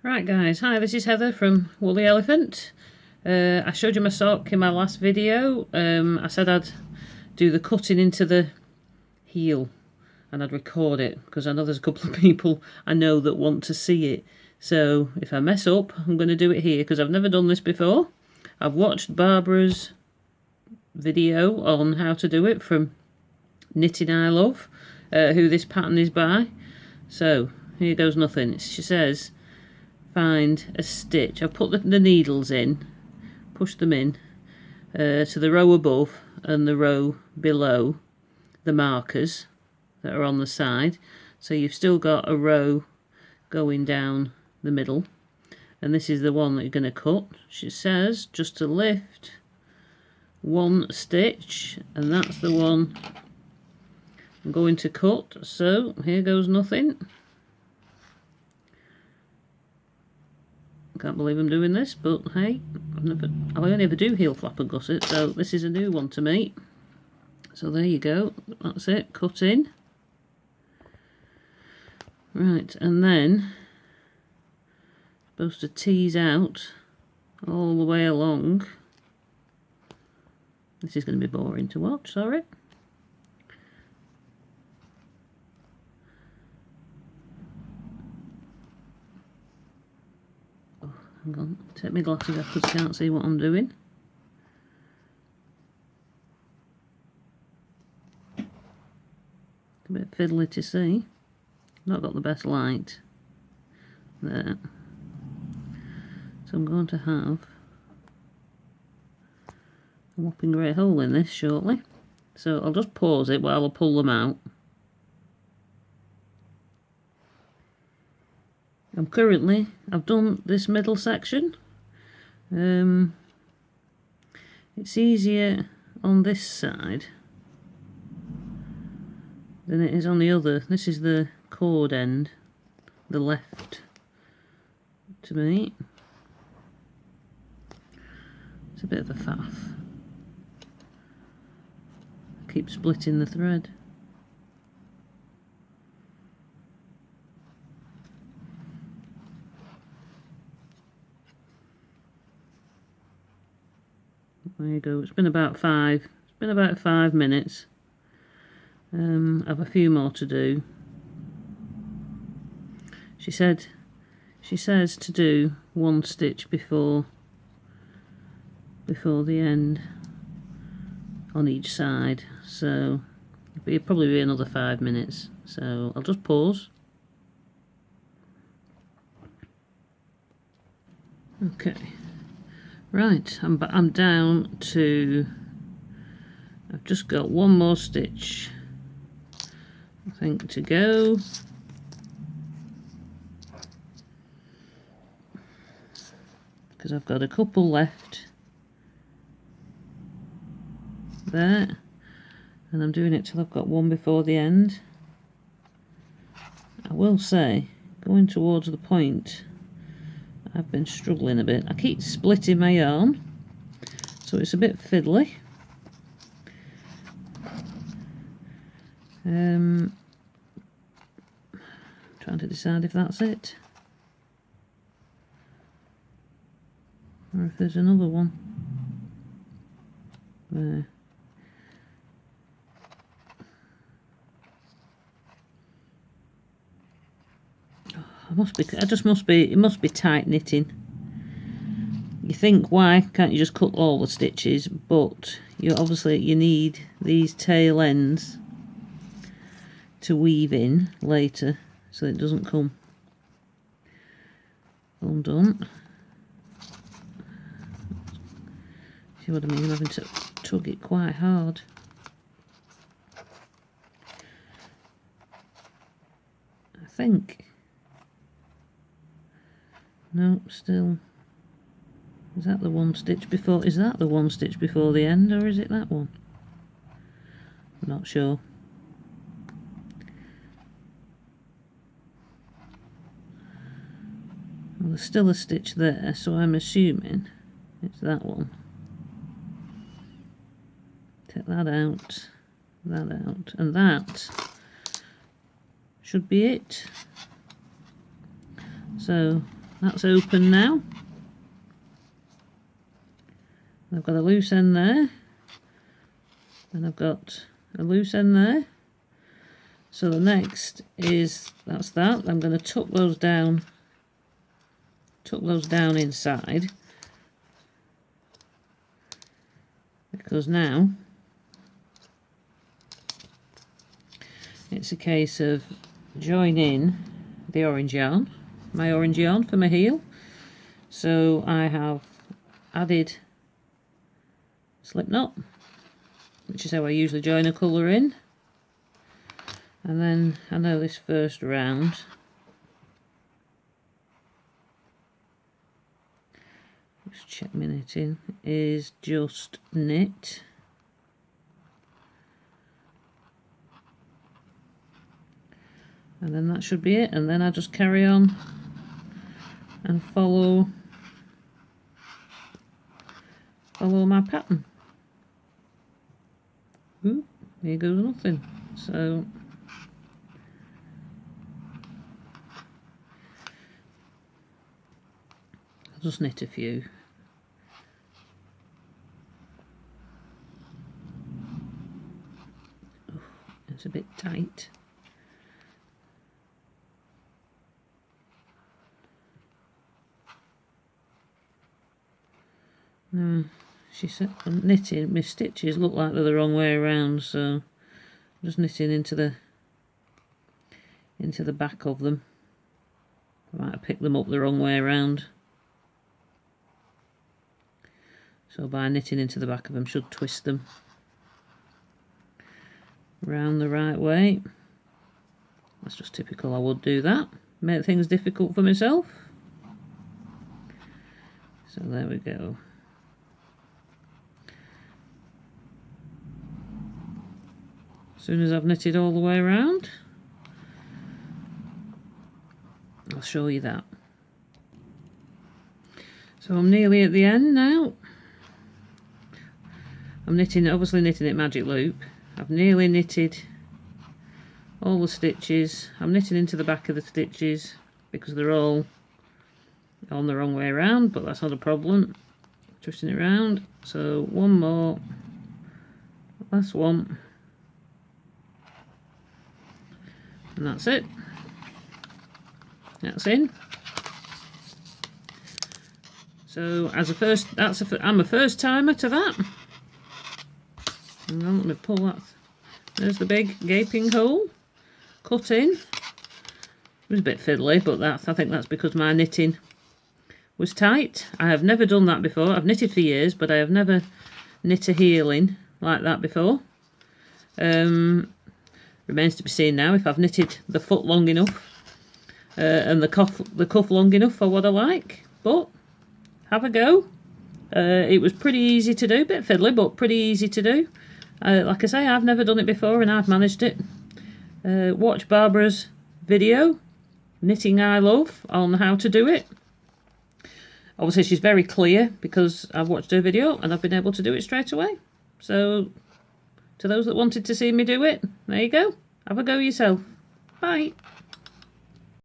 Right guys, hi, this is Heather from Woolly Elephant. I showed you my sock in my last video. I said I'd do the cutting into the heel and I'd record it because I know there's a couple of people I know that want to see it. So if I mess up, I'm going to do it here because I've never done this before. I've watched Barbara's video on how to do it from Knittingilove, who this pattern is by. So here goes nothing. She says, find a stitch. I've put the needles in, push them in to the row above and the row below the markers that are on the side. So you've still got a row going down the middle, and this is the one that you're going to cut. She says just to lift one stitch, and that's the one I'm going to cut. So here goes nothing. Can't believe I'm doing this, but hey, I only ever do heel flap and gusset, so this is a new one to me. So there you go, that's it, cut in. Right, and then supposed to tease out all the way along. This is going to be boring to watch, sorry. Hang on, take my glasses off because I can't see what I'm doing. A bit fiddly to see. Not got the best light. There. So I'm going to have a whopping great hole in this shortly. So I'll just pause it while I pull them out. I've done this middle section. It's easier on this side than it is on the other. This is the cord end, the left to me. It's a bit of a faff. I keep splitting the thread. There you go. It's been about 5 minutes. I have a few more to do. She says to do one stitch before the end on each side. So it'll probably be another 5 minutes. So I'll just pause. Okay. Right, I'm down to, I've just got one more stitch, I think, to go. Because I've got a couple left there, and I'm doing it till I've got one before the end. I will say, going towards the point, I've been struggling a bit. I keep splitting my yarn, so it's a bit fiddly. Trying to decide if that's it, or if there's another one. There. It must be tight knitting. You think, why can't you just cut all the stitches? But you need these tail ends to weave in later so it doesn't come undone. See what I mean? I'm having to tug it quite hard. I think. No, still. Is that the one stitch before? Is that the one stitch before the end, or is it that one? I'm not sure. Well, there's still a stitch there, so I'm assuming it's that one. Take that out, and that should be it. So That's open now. I've got a loose end there, and I've got a loose end there. So the next is, that's that. I'm going to tuck those down inside, because now it's a case of joining the orange yarn, my orange yarn for my heel. So I have added slip knot, which is how I usually join a colour in. And then I know this first round just check my knitting, is just knit. And then that should be it, and then I just carry on and follow my pattern. Ooh, here goes nothing. So I'll just knit a few. Oh, it's a bit tight. She said I'm knitting, my stitches look like they're the wrong way around, so I'm just knitting into the back of them. I might have picked them up the wrong way around. So by knitting into the back of them, should twist them round the right way. That's just typical, I would do that. Make things difficult for myself. So there we go. As soon as I've knitted all the way around, I'll show you that. So I'm nearly at the end now. I'm knitting, obviously knitting it magic loop. I've nearly knitted all the stitches. I'm knitting into the back of the stitches because they're all on the wrong way around, but that's not a problem. Twisting it around. So one more, last one. And that's it. That's in. So as a first, I'm a first timer to that. Hang on, let me pull that. There's the big gaping hole. Cut in. It was a bit fiddly, but I think that's because my knitting was tight. I have never done that before. I've knitted for years, but I have never knit a heel in like that before. Remains to be seen now if I've knitted the foot long enough and the cuff long enough for what I like. But have a go. It was pretty easy to do, bit fiddly, but pretty easy to do. Like I say, I've never done it before and I've managed it. Watch Barbara's video, Knitting I Love, on how to do it. Obviously she's very clear because I've watched her video and I've been able to do it straight away. So to those that wanted to see me do it, there you go. Have a go yourself. Bye.